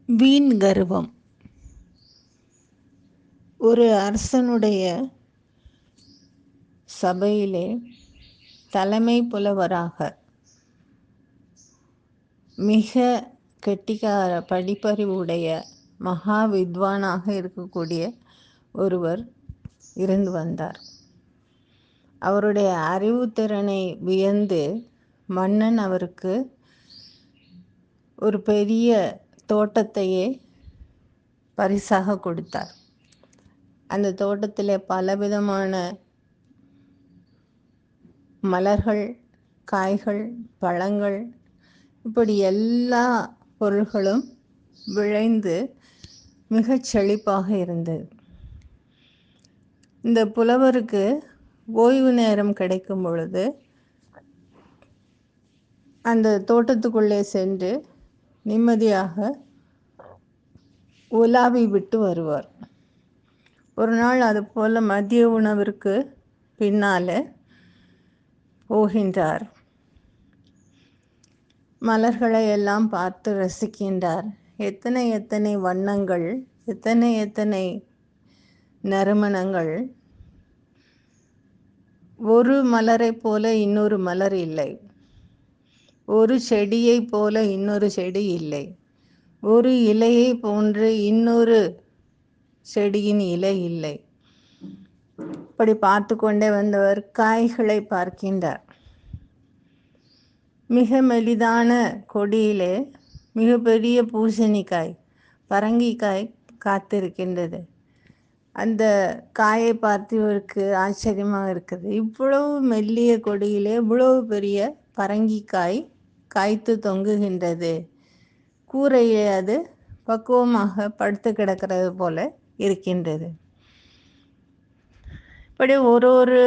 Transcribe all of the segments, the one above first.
வீண் கர்வம். ஒரு அரசனுடைய சபையிலே தலைமை புலவராக மிக கெட்டிக்கார படிப்பறிவுடைய மகா வித்வானாக இருக்கக்கூடிய ஒருவர் இருந்து வந்தார். அவருடைய அறிவுத்திறனை வியந்து மன்னன் அவருக்கு ஒரு பெரிய தோட்டத்தையே பரிசாக கொடுத்தார். அந்த தோட்டத்தில் பலவிதமான மலர்கள், காய்கள், பழங்கள், இப்படி எல்லா பொருள்களும் விளைந்து மிகச் செழிப்பாக இருந்தது. இந்த புலவருக்கு ஓய்வு நேரம் கிடைக்கும் பொழுது அந்த தோட்டத்துக்குள்ளே சென்று நிம்மதியாக உலாவி விட்டு வருவார். ஒரு நாள் அது போல் மதிய உணவிற்கு பின்னால் போகின்றார். மலர்களை எல்லாம் பார்த்து ரசிக்கின்றார். எத்தனை எத்தனை வண்ணங்கள், எத்தனை எத்தனை நறுமணங்கள். ஒரு மலரை போல இன்னொரு மலர் இல்லை, ஒரு செடியை போல இன்னொரு செடி இல்லை, ஒரு இலையை போன்று இன்னொரு செடியின் இலை இல்லை. இப்படி பார்த்து கொண்டே வந்தவர் காய்களை பார்க்கின்றார். மிக மெலிதான கொடியிலே மிகப்பெரிய பூசணிக்காய், பரங்கிக்காய் காத்திருக்கின்றது. அந்த காயை பார்த்து இவருக்கு ஆச்சரியமாக இருக்குது. இவ்வளவு மெல்லிய கொடியிலே இவ்வளவு பெரிய பரங்கிக்காய் காய்த்து தொங்குகின்றது. கூரையிலே அது பக்குவமாக படுத்து கிடக்கிறது போல இருக்கின்றது. இப்படி ஒரு ஒரு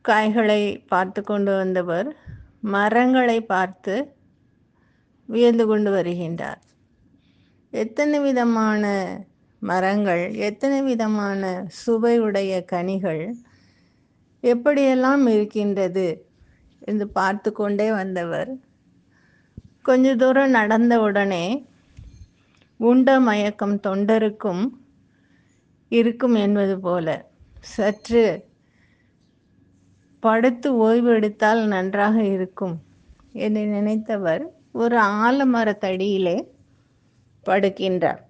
காய்களை பார்த்து கொண்டு வந்தவர் மரங்களை பார்த்து வியந்து கொண்டு வருகின்றார். எத்தனை விதமான மரங்கள், எத்தனை விதமான சுவையுடைய கனிகள் எப்படியெல்லாம் இருக்கின்றது என்று பார்த்து கொண்டே வந்தவர் கொஞ்ச தூரம் நடந்த உடனே உண்ட மயக்கம் தொண்டருக்கும் இருக்கும் என்பது போல சற்று படுத்து ஓய்வு எடுத்தால் நன்றாக இருக்கும் என்று நினைத்தவர் ஒரு ஆலமரத்தடியிலே படுக்கின்றார்.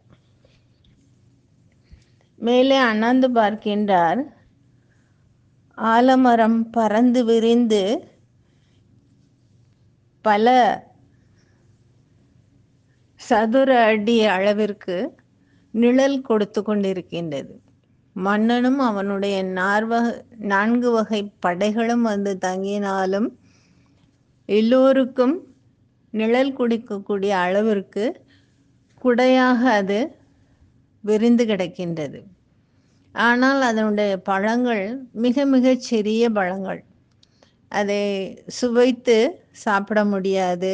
மேலே அண்ணாந்து பார்க்கின்றார். ஆலமரம் பறந்து விரிந்து பல சதுர அடி அளவிற்கு நிழல் கொடுத்து கொண்டிருக்கின்றது. மன்னனும் அவனுடைய 4 வகை படைகளும் வந்து தங்கினாலும் எல்லோருக்கும் நிழல் குடிக்கக்கூடிய அளவிற்கு குடையாக அது விரிந்து கிடக்கின்றது. ஆனால் அதனுடைய பழங்கள் மிக மிகச் சிறிய பழங்கள். அதை சுவைத்து சாப்பிட முடியாது.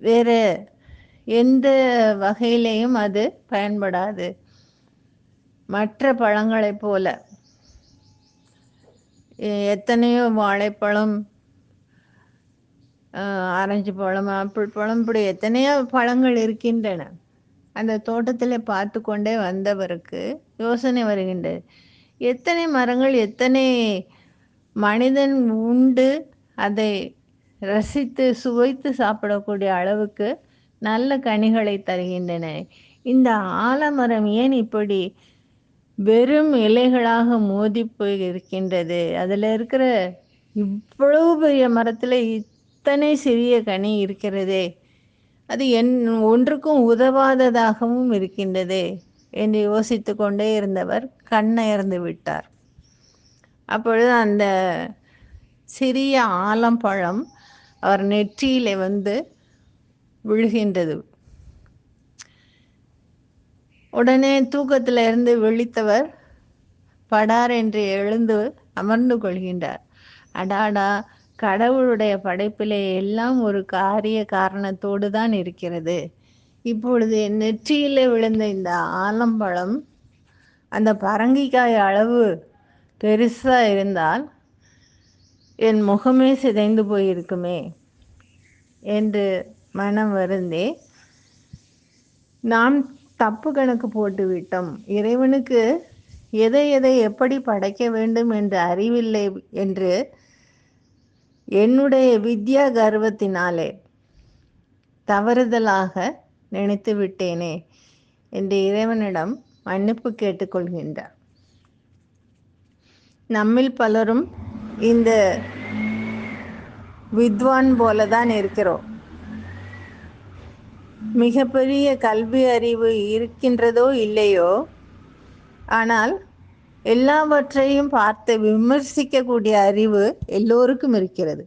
வேறு எந்த வகையிலையும் அது பயன்படாது. மற்ற பழங்களைப் போல எத்தனையோ வாழைப்பழம், ஆரஞ்சு பழம், ஆப்பிள் பழம், இப்படி எத்தனையோ பழங்கள் இருக்கின்றன. அந்த தோட்டத்தில் பார்த்து கொண்டே வந்தவருக்கு யோசனை வருகின்றது. எத்தனை மரங்கள், எத்தனை மனிதன் உண்டு அதை ரசித்து சுவைத்து சாப்பிடக்கூடிய அளவுக்கு நல்ல கனிகளை தருகின்றன. இந்த ஆலமரம் ஏன் இப்படி வெறும் இலைகளாக மோதி போய் இருக்கின்றது? அதில் இருக்கிற இவ்வளவு பெரிய மரத்தில் இத்தனை சிறிய கனி இருக்கிறதே, அது ஒன்றுக்கும் உதவாததாகவும் இருக்கின்றதே என்று யோசித்து கொண்டே இருந்தவர் கண்ணயர்ந்து விட்டார். அப்பொழுது அந்த சிறிய ஆலம்பழம் அவர் நெற்றியிலே வந்து விழுகின்றது. உடனே தூக்கத்தில் இருந்து விழித்தவர் படார் என்று எழுந்து அமர்ந்து கொள்கின்றார். அடாடா, கடவுளுடைய படைப்பிலே எல்லாம் ஒரு காரணத்தோடு தான் இருக்கிறது. இப்பொழுது என் நெற்றியிலே விழுந்த இந்த ஆலம்பழம் அந்த பரங்கிக்காய் அளவு பெருசாக இருந்தால் என் முகமே சிதைந்து போயிருக்குமே என்று மனம் வருந்தே நாம் தப்பு கணக்கு போட்டு விட்டோம், இறைவனுக்கு எதை எதை எப்படி படைக்க வேண்டும் என்று அறிவில்லை என்று என்னுடைய வித்யா கர்வத்தினாலே தவறுதலாக நினைத்து விட்டேனே என்று இறைவனிடம் மன்னிப்பு கேட்டுக்கொள்கின்றார். நம்மில் பலரும் இந்த வித்வான் போலதான் இருக்கிறோம். மிகப்பெரிய கல்வி அறிவு இருக்கின்றதோ இல்லையோ, ஆனால் எல்லாவற்றையும் பார்த்து விமர்சிக்கக்கூடிய அறிவு எல்லோருக்கும் இருக்கிறது.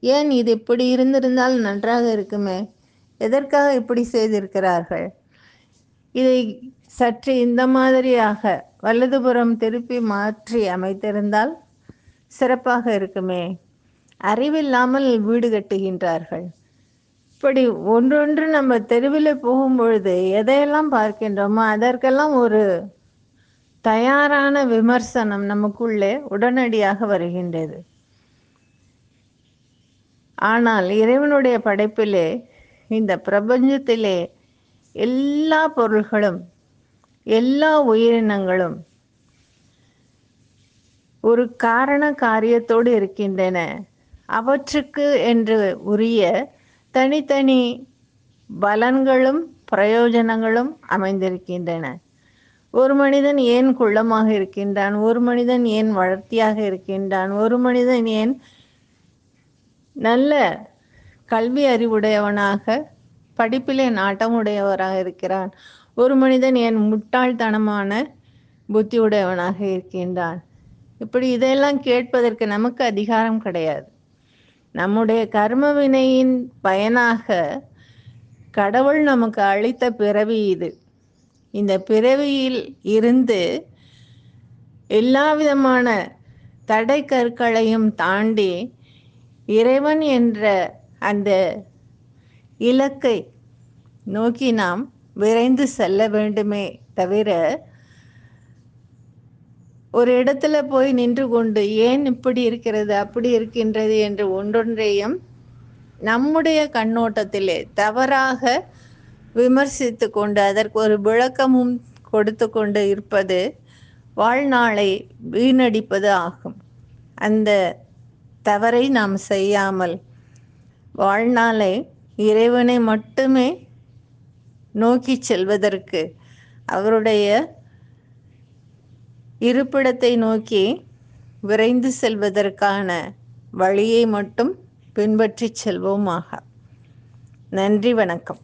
ஏன் இது இப்படி இருந்திருந்தால் நன்றாக இருக்குமே, எதற்காக இப்படி செய்திருக்கிறார்கள், இதை சற்று இந்த மாதிரியாக வலதுபுறம் திருப்பி மாற்றி அமைத்திருந்தால் சிறப்பாக இருக்குமே, அறிவில்லாமல் வீடு கட்டுகின்றார்கள். இப்படி ஒன்றொன்று நம்ம தெருவில் போகும்பொழுது எதையெல்லாம் பார்க்கின்றோமோ அதற்கெல்லாம் ஒரு தயாரான விமர்சனம் நமக்குள்ளே உடனடியாக வருகின்றது. ஆனால் இறைவனுடைய படைப்பிலே, இந்த பிரபஞ்சத்திலே எல்லா பொருள்களும் எல்லா உயிரினங்களும் ஒரு காரண காரியத்தோடு இருக்கின்றன. அவற்றுக்கு என்று உரிய தனித்தனி பலன்களும் பிரயோஜனங்களும் அமைந்திருக்கின்றன. ஒரு மனிதன் ஏன் குள்ளமாக இருக்கின்றான், ஒரு மனிதன் ஏன் வளர்த்தியாக இருக்கின்றான், ஒரு மனிதன் ஏன் நல்ல கல்வி அறிவுடையவனாக படிப்பிலே நாட்டமுடையவராக இருக்கிறான், ஒரு மனிதன் ஏன் முட்டாள்தனமான புத்தியுடையவனாக இருக்கின்றான். இப்படி இதெல்லாம் கேட்பதற்கு நமக்கு அதிகாரம் கிடையாது. நம்முடைய கர்ம வினையின் பயனாக கடவுள் நமக்கு அளித்த பிறவி இது. இந்த பிறவியில் இருந்து எல்லா விதமான தடை கற்களையும் தாண்டி இறைவன் என்ற அந்த இலக்கை நோக்கி நாம் விரைந்து செல்ல வேண்டுமே தவிர, ஒரு இடத்துல போய் நின்று கொண்டு ஏன் இப்படி இருக்கிறது அப்படி இருக்கின்றது என்று ஒன்றொன்றையும் நம்முடைய கண்ணோட்டத்திலே தவறாக விமர்சித்து கொண்டு அதற்கு ஒரு விளக்கமும் கொடுத்து கொண்டு இருப்பது வாழ்நாளை வீணடிப்பது ஆகும். அந்த தவறை நாம் செய்யாமல் வாழ்நாளை இறைவனை மட்டுமே நோக்கி செல்வதற்கு, அவருடைய இருப்பிடத்தை நோக்கி விரைந்து செல்வதற்கான வழியை மட்டும் பின்பற்றி செல்வோமாக. நன்றி, வணக்கம்.